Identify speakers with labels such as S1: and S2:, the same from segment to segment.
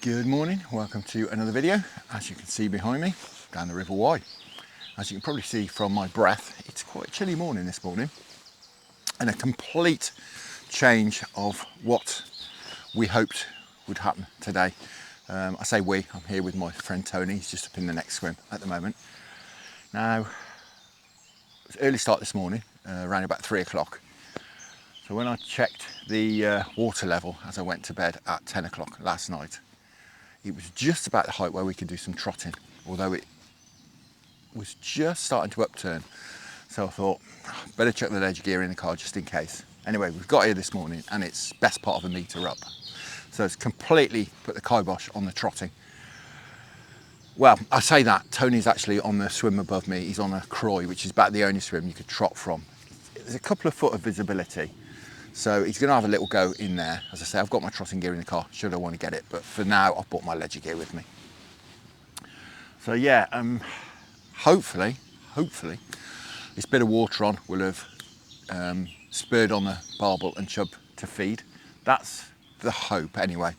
S1: Good morning, welcome to another video. As you can see behind me, down the River Wye. As you can probably see from my breath, it's quite a chilly morning this morning, and a complete change of what we hoped would happen today. I say we, I'm here with my friend Tony. He's just up in the next swim at the moment. Now, it was early start this morning, around about 3 o'clock. So when I checked the water level as I went to bed at 10 o'clock last night, it was just about the height where we could do some trotting, although it was just starting to upturn. So I thought, better check the ledge gear in the car just in case. Anyway, we've got here this morning and it's best part of a metre up. So it's completely put the kibosh on the trotting. Well, I say that, Tony's actually on the swim above me. He's on a Croy, which is about the only swim you could trot from. There's a couple of foot of visibility. So he's going to have a little go in there. As I say, I've got my trotting gear in the car, should I want to get it. But for now, I've brought my ledger gear with me. So yeah, hopefully, this bit of water on will have spurred on the barbel and chub to feed. That's the hope anyway.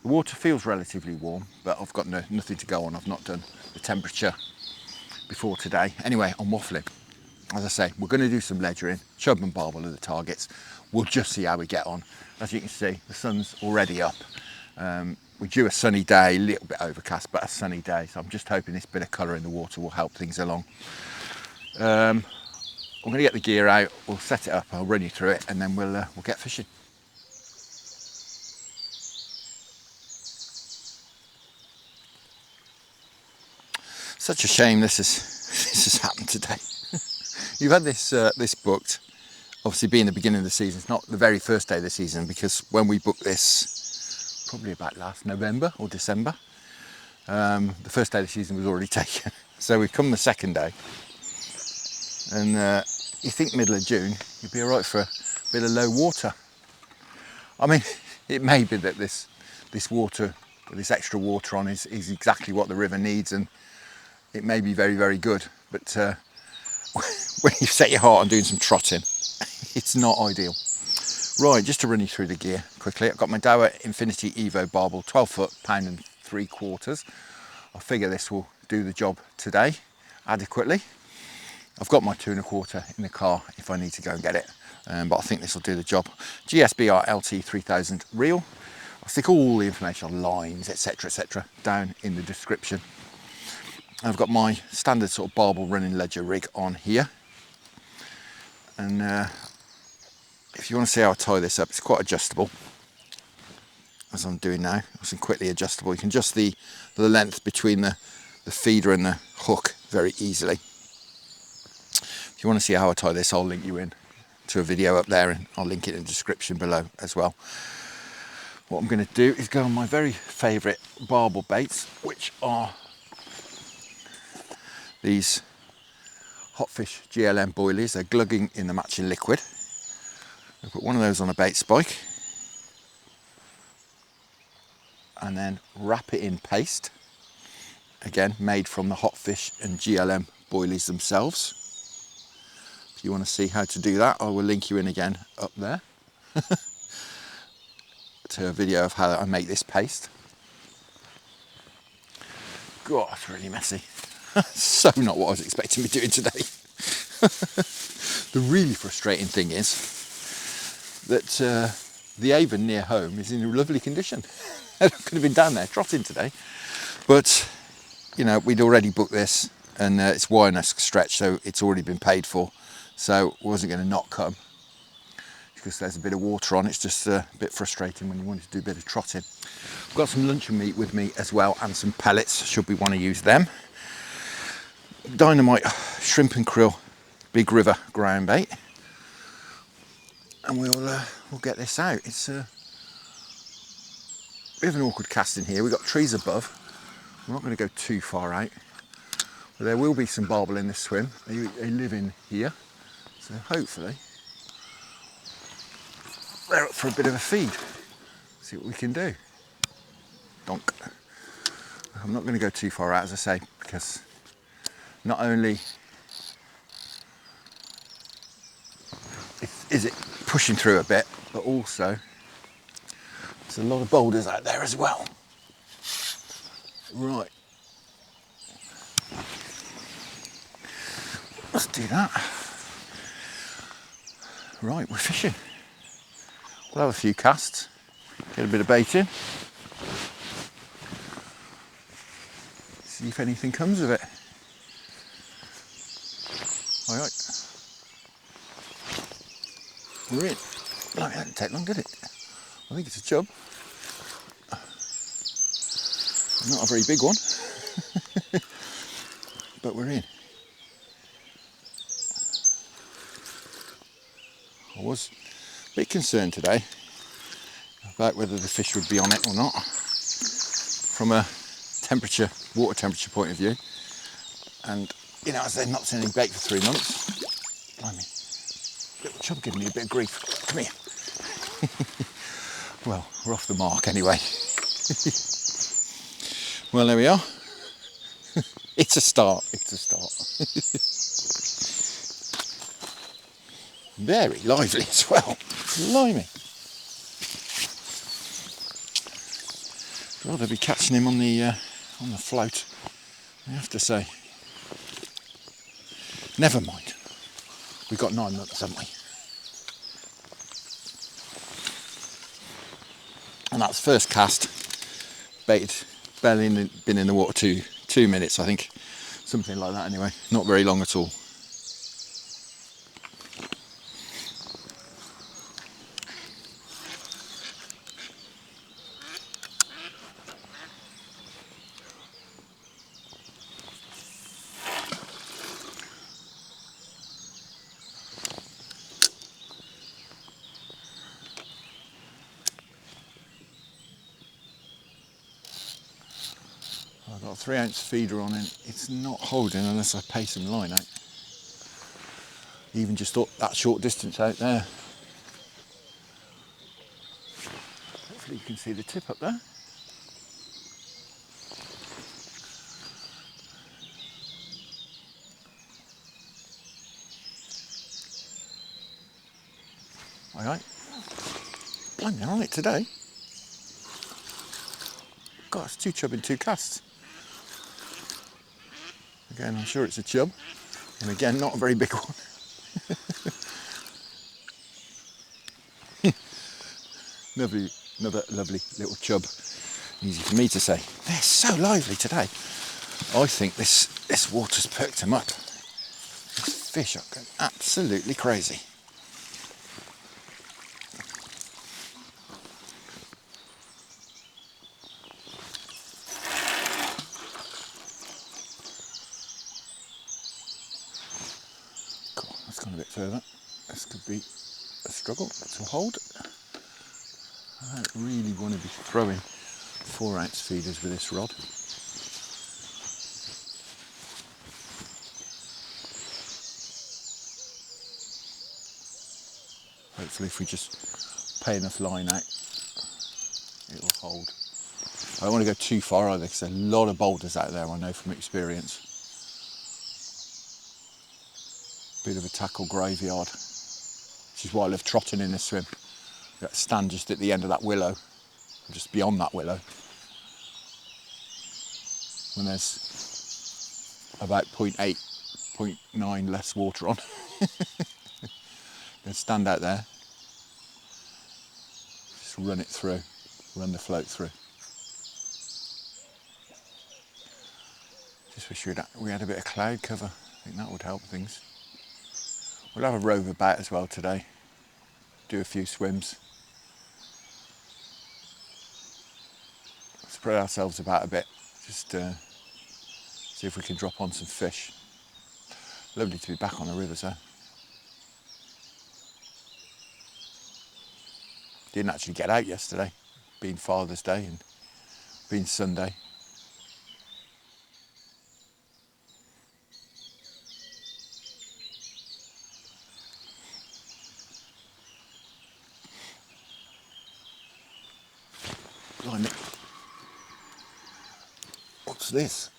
S1: The water feels relatively warm, but I've got nothing to go on. I've not done the temperature before today. Anyway, I'm waffling. As I say, we're going to do some ledgering. Chub and barbel are the targets. We'll just see how we get on. As you can see, the sun's already up. We're due a sunny day, a little bit overcast, but a sunny day. So I'm just hoping this bit of colour in the water will help things along. I'm going to get the gear out. We'll set it up. I'll run you through it, and then we'll get fishing. Such a shame this has happened today. You've had this booked. Obviously being the beginning of the season, it's not the very first day of the season, because when we booked this, probably about last November or December, the first day of the season was already taken. So we've come the second day, and you think middle of June, you'd be all right for a bit of low water. I mean, it may be that this water, this extra water on is exactly what the river needs, and it may be very, very good, but when you set your heart on doing some trotting, it's not ideal. Right, just to run you through the gear quickly, I've got my Dower Infinity Evo barbel, 12 foot, £1.75. I figure this will do the job today adequately. I've got my 2 1/4 in the car if I need to go and get it, but I think this will do the job. GSBR LT 3000 reel. I'll stick all the information on lines, etc., down in the description. I've got my standard sort of barbel running ledger rig on here, and if you want to see how I tie this up, it's quite adjustable, as I'm doing now. It's quickly adjustable. You can adjust the length between the feeder and the hook very easily. If you want to see how I tie this, I'll link you in to a video up there, and I'll link it in the description below as well. What I'm going to do is go on my very favourite barbel baits, which are these Hotfish GLM boilies. They're glugging in the matching liquid. I put one of those on a bait spike and then wrap it in paste, again made from the Hotfish and GLM boilies themselves. If you want to see how to do that, I will link you in again up there to a video of how I make this paste. God, that's really messy. So not what I was expecting to be doing today. The really frustrating thing is that the Avon near home is in a lovely condition. I could have been down there trotting today, but you know, we'd already booked this, and it's Wye-esque stretch, so it's already been paid for, so I wasn't going to not come because there's a bit of water on. It's just a bit frustrating when you want to do a bit of trotting. I've got some luncheon meat with me as well, and some pellets should we want to use them. Dynamite shrimp and krill big river ground bait, and we'll get this out. It's a bit of an awkward cast in here. We've got trees above. We're not going to go too far out, but there will be some barbel in this swim. They live in here, so hopefully they're up for a bit of a feed. See what we can do. Donk. I'm not going to go too far out, as I say, because not only is it pushing through a bit, but also there's a lot of boulders out there as well. Right. Let's do that. Right, we're fishing. We'll have a few casts, get a bit of bait in, see if anything comes of it. All right, we're in. No, it didn't take long, did it? I think it's a chub. Not a very big one, but we're in. I was a bit concerned today about whether the fish would be on it or not from a water temperature point of view. And, you know, as they've not seen any bait for 3 months, blimey, little chub giving me a bit of grief. Come here. Well, we're off the mark anyway. Well, there we are. It's a start, it's a start. Very lively as well. Blimey. I'd rather be catching him on the float, I have to say. Never mind. We've got 9 months, haven't we? And that's first cast. Baited, barely been in the water 2 minutes, I think. Something like that anyway. Not very long at all. I've got a 3-ounce feeder on and it's not holding unless I pay some line out. Even just that short distance out there. Hopefully you can see the tip up there. Alright. Blimey, they're on it today. God, it's 2 chub in 2 casts. Again, I'm sure it's a chub. And again, not a very big one. Another lovely little chub. Easy for me to say. They're so lively today. I think this water's perked them up. These fish are going absolutely crazy. Cool, that's gone a bit further. This could be a struggle to hold. I don't really want to be throwing 4-ounce feeders with this rod. Hopefully if we just pay enough line out, it will hold. I don't want to go too far either because there are a lot of boulders out there, I know from experience. Bit of a tackle graveyard, which is why I love trotting in this swim. Stand just at the end of that willow, just beyond that willow, when there's about 0.8, 0.9 less water on. Then stand out there, just run it through, run the float through. Just wish we had a bit of cloud cover. I think that would help things. We'll have a rove about as well today, do a few swims. Spread ourselves about a bit, just see if we can drop on some fish. Lovely to be back on the rivers though. Didn't actually get out yesterday, being Father's Day and being Sunday. Blimey. What's this?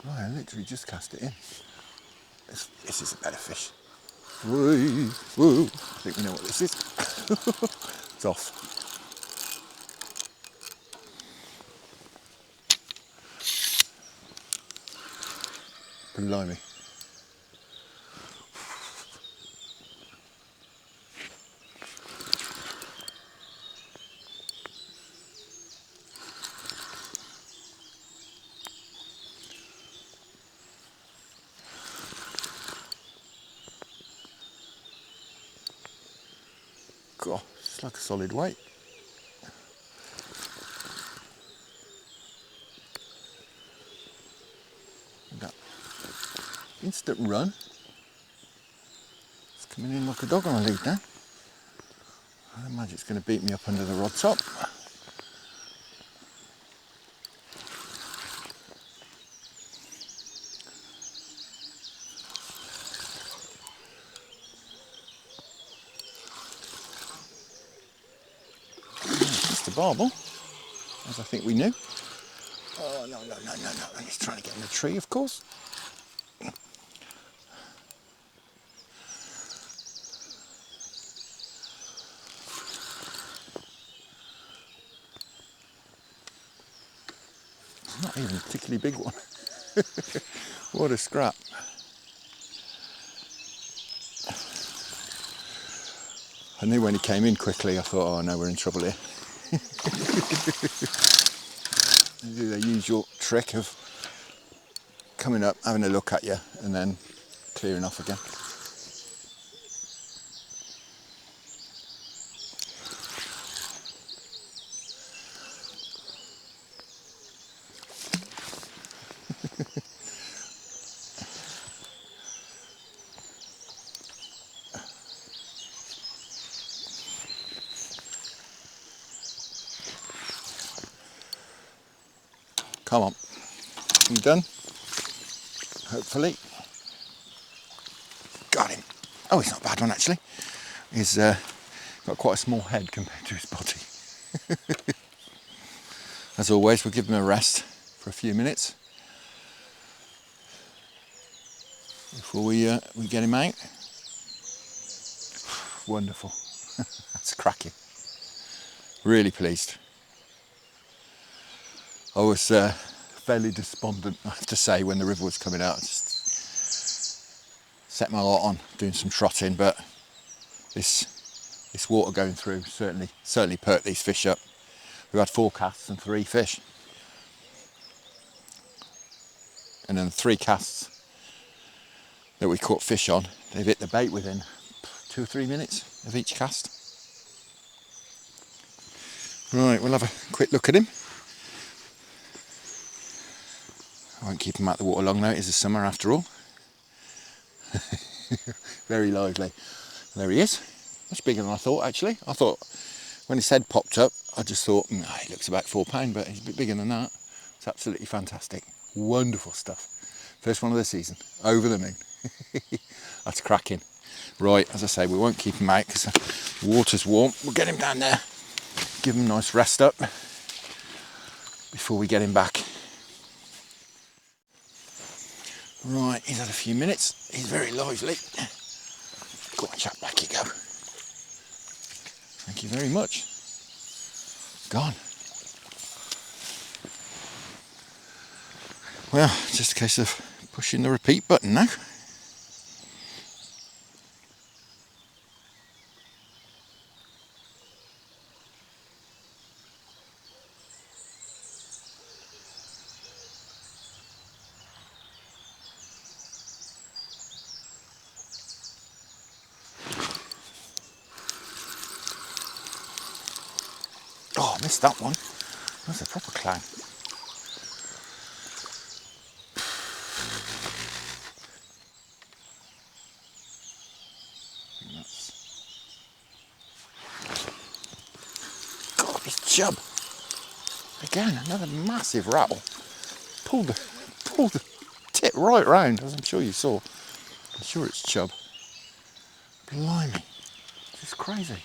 S1: Right, I literally just cast it in. This is a better fish. Woo, woo. I think we know what this is. It's off. Blimey. God, it's like a solid weight. That instant run. It's coming in like a dog on a lead now. I imagine it's going to beat me up under the rod top. It's the barbel, as I think we knew. Oh, no. And he's trying to get in the tree, of course. It's not even a particularly big one. What a scrap. I knew when he came in quickly, I thought, oh no, we're in trouble here. They do their usual trick of coming up, having a look at you, and then clearing off again. Come on, you done? Hopefully. Got him. Oh, he's not a bad one actually. He's got quite a small head compared to his body. As always, we'll give him a rest for a few minutes before we get him out. Wonderful. That's cracking. Really pleased. I was fairly despondent, I have to say, when the river was coming out. I just set my lot on doing some trotting, but this water going through certainly perked these fish up. We had 4 casts and 3 fish, and then the 3 casts that we caught fish on, they've hit the bait within 2 or 3 minutes of each cast. Right, we'll have a quick look at him. I won't keep him out the water long though, it is the summer after all. Very lively. There he is. Much bigger than I thought actually. I thought when his head popped up, I just thought, he looks about £4, but he's a bit bigger than that. It's absolutely fantastic. Wonderful stuff. First one of the season. Over the moon. That's cracking. Right, as I say, we won't keep him out because the water's warm. We'll get him down there. Give him a nice rest up before we get him back. Right, he's had a few minutes. He's very lively. Go on, chap, back you go. Thank you very much. Gone. Well, just a case of pushing the repeat button now. Oh, I missed that one. That's a proper clown. God, this chub. Again, another massive rattle. Pulled the tip right round, as I'm sure you saw. I'm sure it's chub. Blimey, this is crazy.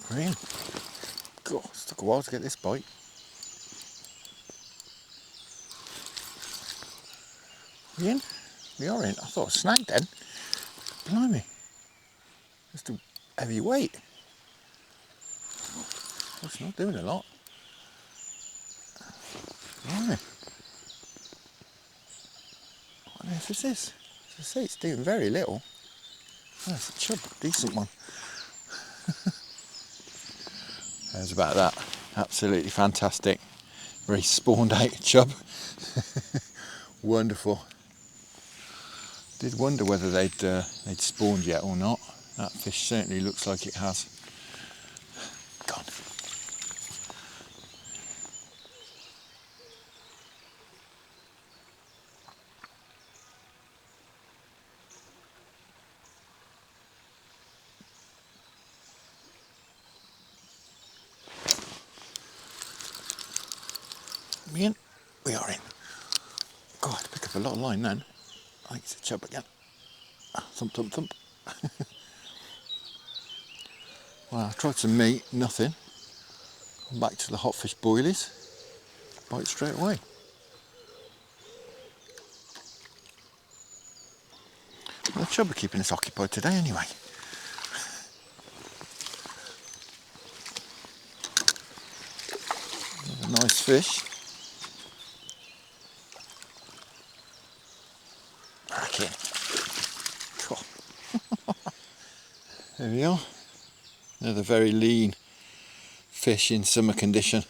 S1: Green. God, it took a while to get this bite. We in? We are in. I thought I snagged then. Blimey. Just a heavy weight. It's not doing a lot. Right. What on earth is this? As I say, it's doing very little. Oh, it's a chub, decent one. How's about that? Absolutely fantastic. Very spawned out chub. Wonderful. Did wonder whether they'd spawned yet or not. That fish certainly looks like it has. God. We in? We are in. God, pick up a lot of line then. I think it's a chub again. Thump, thump, thump. Well, I tried some meat, nothing. Come back to the hot fish boilies. Bite straight away. Well, the chub are keeping us occupied today anyway. A nice fish. Back in. There we are. Another very lean fish in summer condition.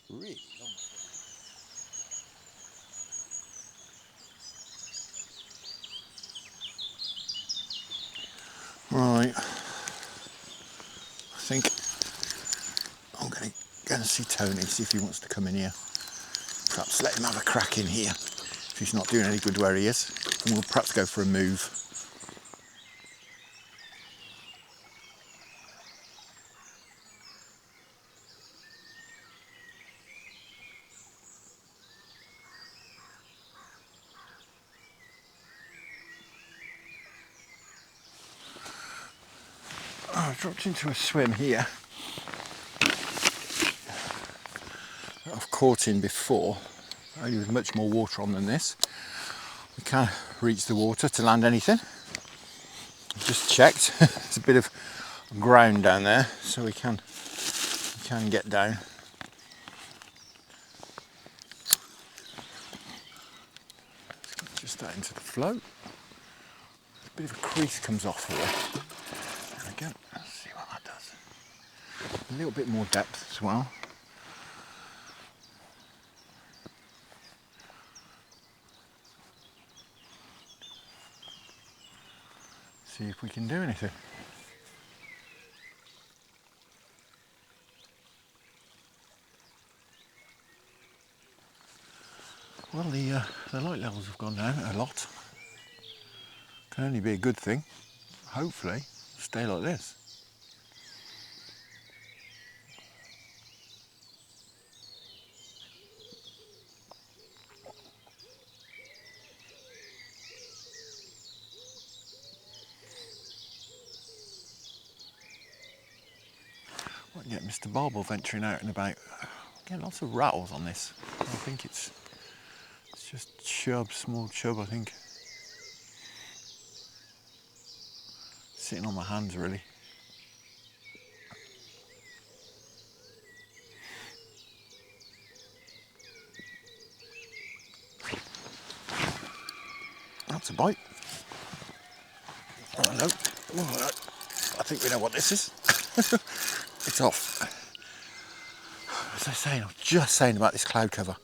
S1: Really long. Right. I think I'm going to go and see Tony, see if he wants to come in here. Perhaps let him have a crack in here if he's not doing any good where he is. And we'll perhaps go for a move. I dropped into a swim here that I've caught in before, only with much more water on than this. We can't reach the water to land anything. I've just checked. There's a bit of ground down there, so we can get down. Just out into the float. A bit of a crease comes off here. There we go. Let's see what that does. A little bit more depth as well. See if we can do anything. Well, the light levels have gone down a lot. Can only be a good thing. Hopefully, stay like this. Might get Mr. Barbel venturing out and about. Getting lots of rattles on this. I think it's just chub, small chub, I think. Sitting on my hands, really. That's a bite. Oh, hello. Oh, I think we know what this is. It's off. As I was saying, I was just saying about this cloud cover.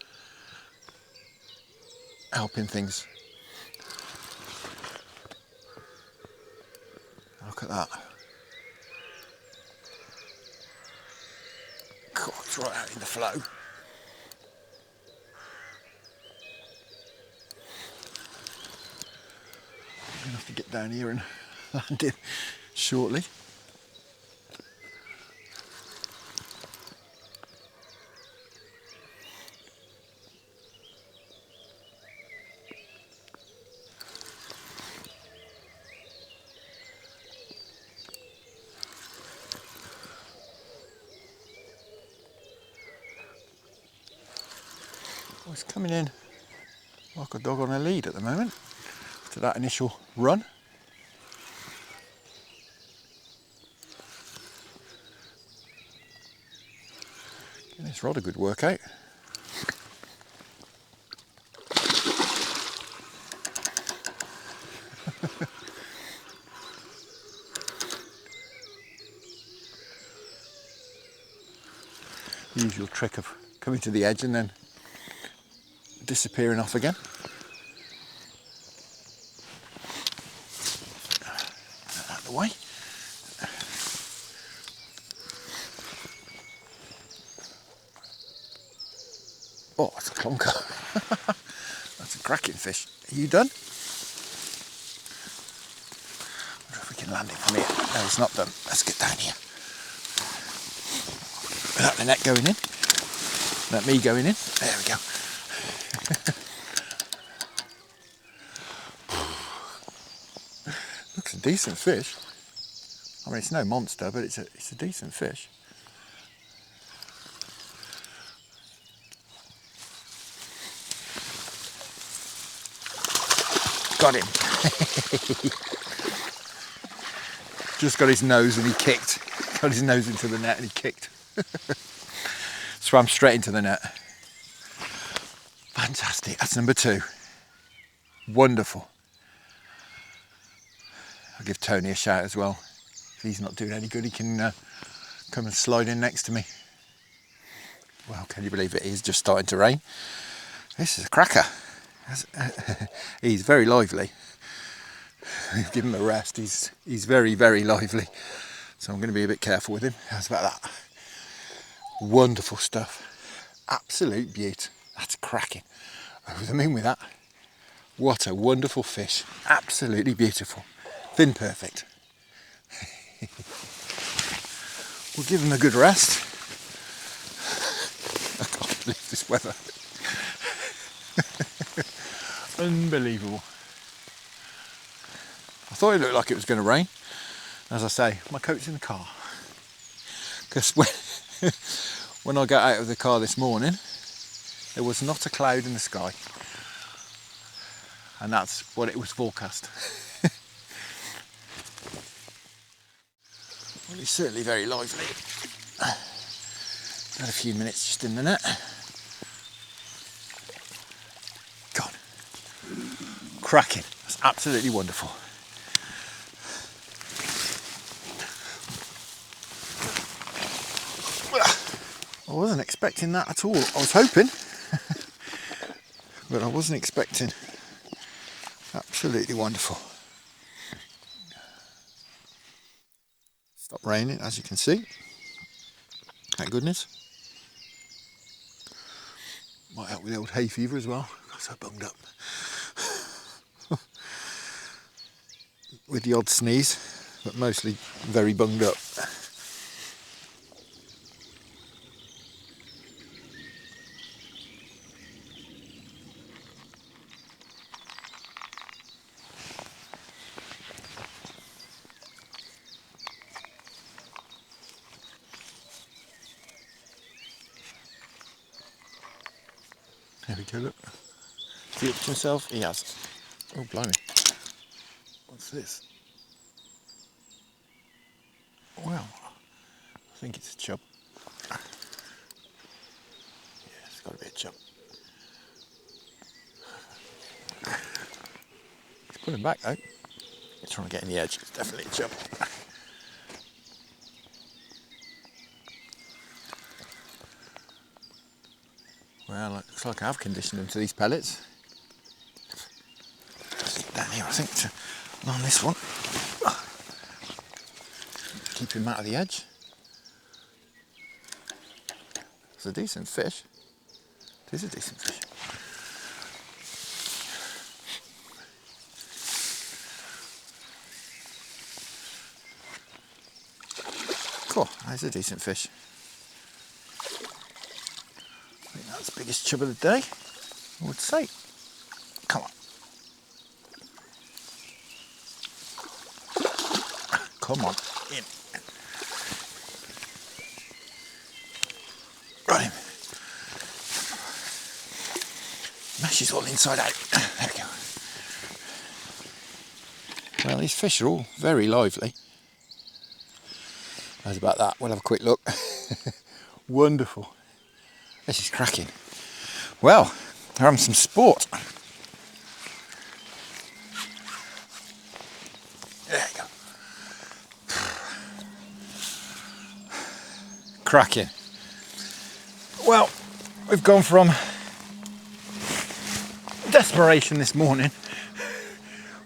S1: Helping things. Look at that. God, it's right out in the flow. I'm going to have to get down here and land in shortly. Oh, it's coming in like a dog on a lead at the moment to that initial run. this rod a good workout. Usual trick of coming to the edge and then disappearing off again. Out of the way. Oh, that's a clunker. That's a cracking fish. Are you done? I wonder if we can land it from here. No, it's not done. Let's get down here. Without the net going in. Without me going in. There we go. Looks a decent fish. I mean, it's no monster, but it's a decent fish. Got him. Just got his nose and he kicked. Got his nose into the net and he kicked. Swam straight into the net. Fantastic. That's number 2. Wonderful. I'll give Tony a shout as well. If he's not doing any good, he can come and slide in next to me. Well, can you believe it? It's just starting to rain. This is a cracker. He's very lively. Give him a rest. He's very, very lively. So I'm going to be a bit careful with him. How's about that? Wonderful stuff. Absolute beaut. That's cracking. Over the moon with that. What a wonderful fish. Absolutely beautiful. Fin perfect. We'll give him a good rest. I can't believe this weather. Unbelievable. I thought it looked like it was going to rain. As I say, my coat's in the car. Because when I got out of the car this morning, there was not a cloud in the sky. And that's what it was forecast. Well, he's certainly very lively. Had a few minutes just in the net. God. Cracking. That's absolutely wonderful. I wasn't expecting that at all. I was hoping, but I wasn't expecting. Absolutely wonderful. Stopped raining, as you can see. Thank goodness. Might help with the old hay fever as well. Got so bunged up. With the odd sneeze, but mostly very bunged up. There we go, look. Has he upped himself? He has. Oh, blimey. What's this? Well, I think it's a chub. Yeah, it's got to be a chub. He's pulling back though. He's trying to get in the edge. It's definitely a chub. Well, it looks like I've conditioned him to these pellets. Down here, I think, on this one. Keep him out of the edge. It's a decent fish. It is a decent fish. Cool, that's a decent fish. I think that's the biggest chub of the day, I would say. Come on. Come on, in. Got him. Meshes all inside out. There we go. Well, these fish are all very lively. How's about that? We'll have a quick look. Wonderful. This is cracking. Well, they're having some sport. There you go. Cracking. Well, we've gone from desperation this morning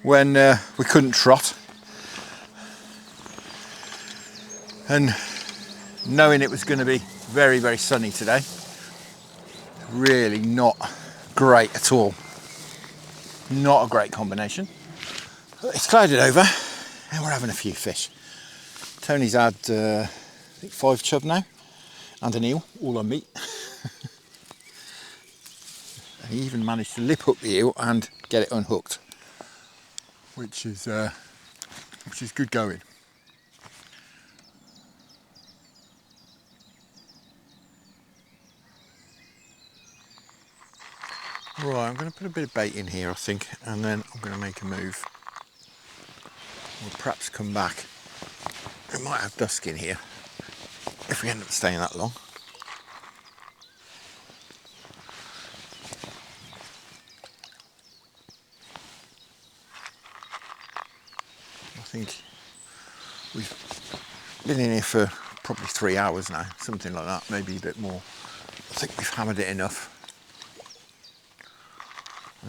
S1: when we couldn't trot, and knowing it was going to be very, very sunny today. Really not great at all. Not a great combination. It's clouded over and we're having a few fish. Tony's had I think 5 chub now and an eel, all on meat. And he even managed to lip hook the eel and get it unhooked, which is good going. Right, I'm going to put a bit of bait in here, I think, and then I'm going to make a move. We'll perhaps come back. We might have dusk in here if we end up staying that long. I think we've been in here for probably 3 hours now, something like that, maybe a bit more. I think we've hammered it enough.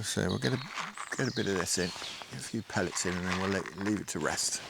S1: So we'll get a bit of this in, get a few pellets in, and then we'll leave it to rest.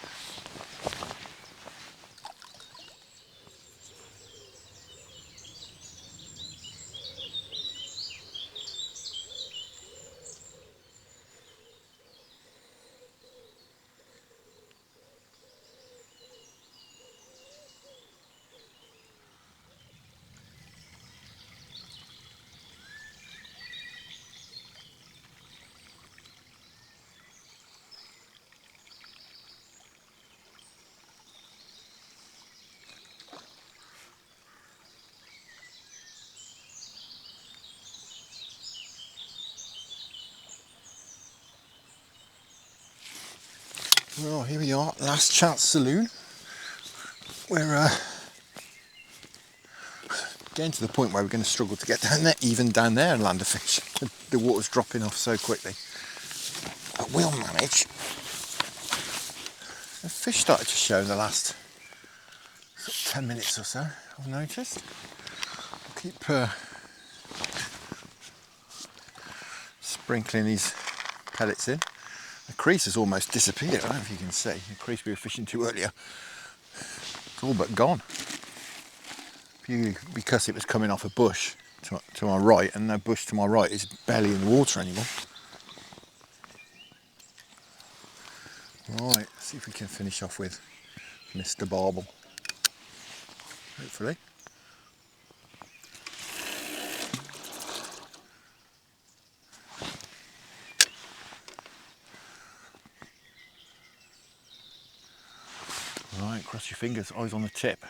S1: Well, here we are, Last Chance Saloon. We're getting to the point where we're going to struggle to get down there, even down there and land a fish. The water's dropping off so quickly. But we'll manage. The fish started to show in the last sort of 10 minutes or so, I've noticed. I'll keep sprinkling these pellets in. The crease has almost disappeared. I don't know if you can see. The crease we were fishing to earlier, it's all but gone. Purely because it was coming off a bush to my right, and that bush to my right is barely in the water anymore. Right, let's see if we can finish off with Mr. Barbel. Hopefully. Right, cross your fingers, eyes on the tip.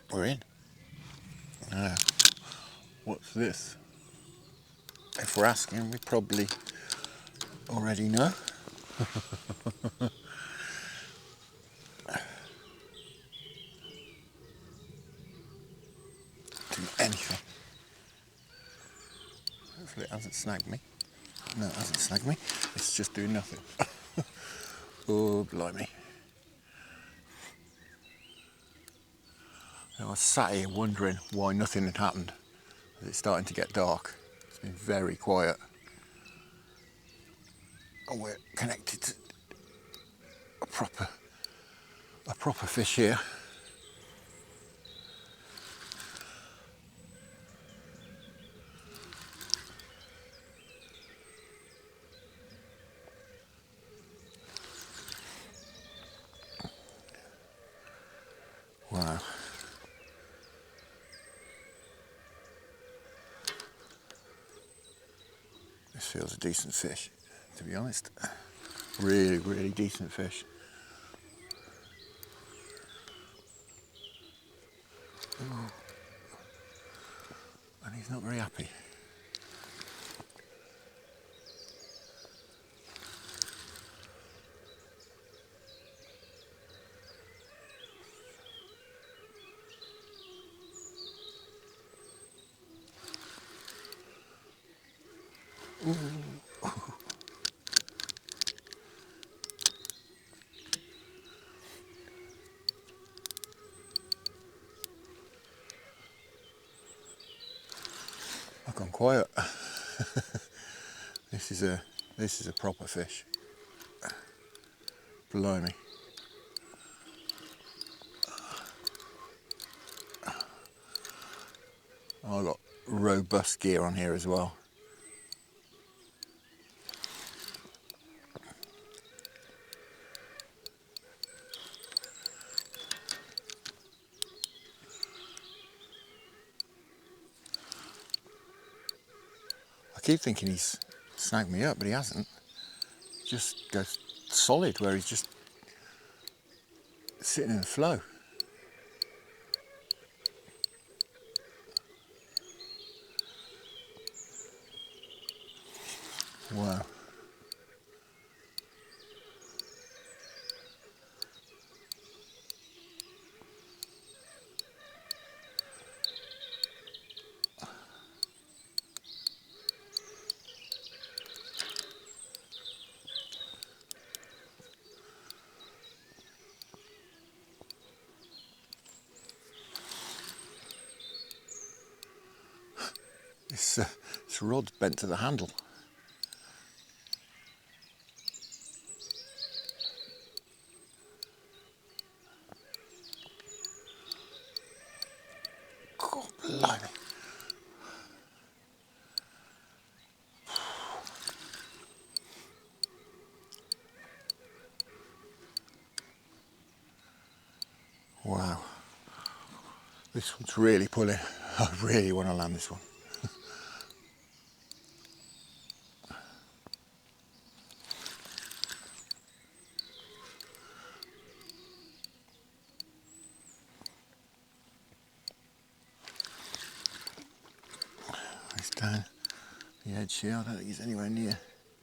S1: We're in. Now, what's this? If we're asking, we probably already know. Do anything. Hopefully it hasn't snagged me. No, it hasn't snagged me. It's just doing nothing. Oh, blimey. I was sat here wondering why nothing had happened. It's starting to get dark. It's been very quiet. And we're connected to a proper fish here. Wow. This feels a decent fish, to be honest. Really, really decent fish. Ooh. And he's not very happy. Ooh. I've gone quiet. This is a proper fish. Blimey. I've got robust gear on here as well. I keep thinking he's snagged me up, but he hasn't. He just goes solid where he's just sitting in the flow. Wow. This rod's bent to the handle. God blimey. Wow. This one's really pulling. I really want to land this one. He's down the edge here. I don't think he's anywhere near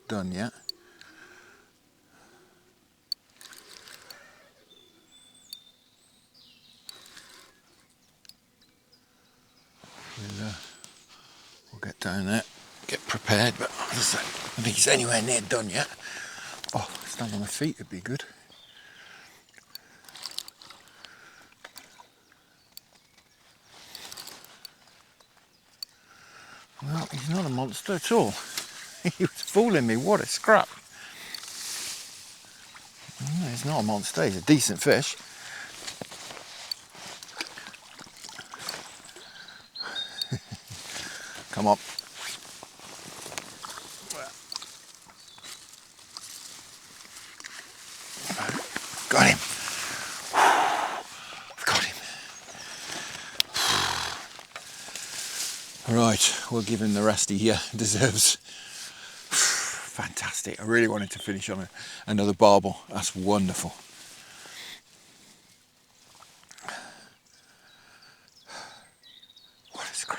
S1: done yet. We'll get down there, get prepared, but I don't think he's anywhere near done yet. Oh, stand on my feet would be good. Well, he's not a monster at all. He was fooling me, what a scrap. No, he's not a monster, he's a decent fish. Come on. Got him. Got him. Right, we'll give him the rest he deserves. Fantastic. I really wanted to finish on another barbel. That's wonderful. What a scrap.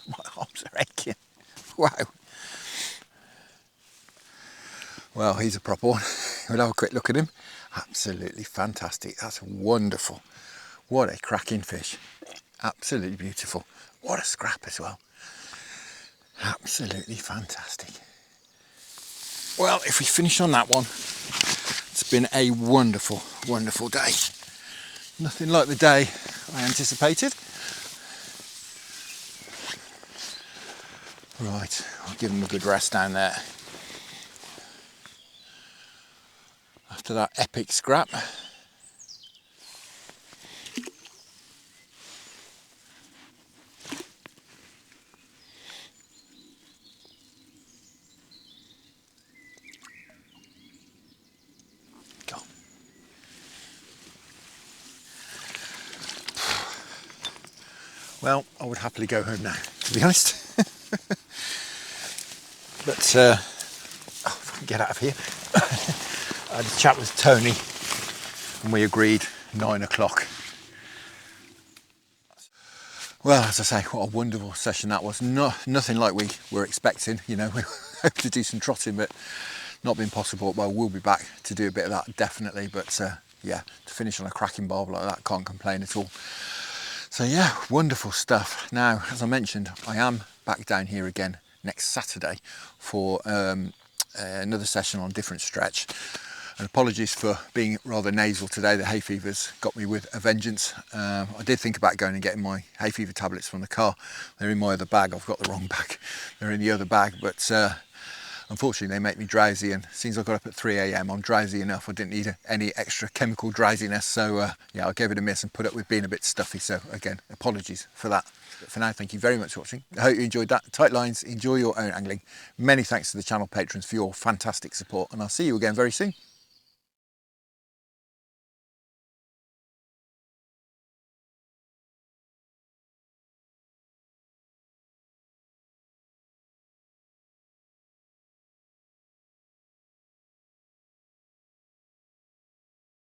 S1: My arms are aching. Wow. Well, he's a proper one. We'll have a quick look at him. Absolutely fantastic. That's wonderful. What a cracking fish. Absolutely beautiful. What a scrap as well. Absolutely fantastic. Well, if we finish on that one, it's been a wonderful, wonderful day. Nothing like the day I anticipated. give them a good rest down there. After that epic scrap. Well, I would happily go home now, to be honest. But, if I can get out of here. I had a chat with Tony and we agreed 9 o'clock. Well, as I say, what a wonderful session that was. Nothing like we were expecting. You know, we hope to do some trotting, but not been possible. Well, we'll be back to do a bit of that, definitely. But yeah, to finish on a cracking barbel like that, can't complain at all. So yeah, wonderful stuff. Now, as I mentioned, I am back down here again next Saturday for another session on a different stretch. And apologies for being rather nasal today. The hay fever's got me with a vengeance. I did think about going and getting my hay fever tablets from the car. They're in my other bag. I've got the wrong bag. They're in the other bag, but unfortunately they make me drowsy, and since I got up at 3 AM, I'm drowsy enough. I didn't need any extra chemical drowsiness, so yeah, I gave it a miss and put up with being a bit stuffy. So again, apologies for that. But for now, thank you very much for watching. I hope you enjoyed that. Tight lines, enjoy your own angling. Many thanks to the channel patrons for your fantastic support, and I'll see you again very soon.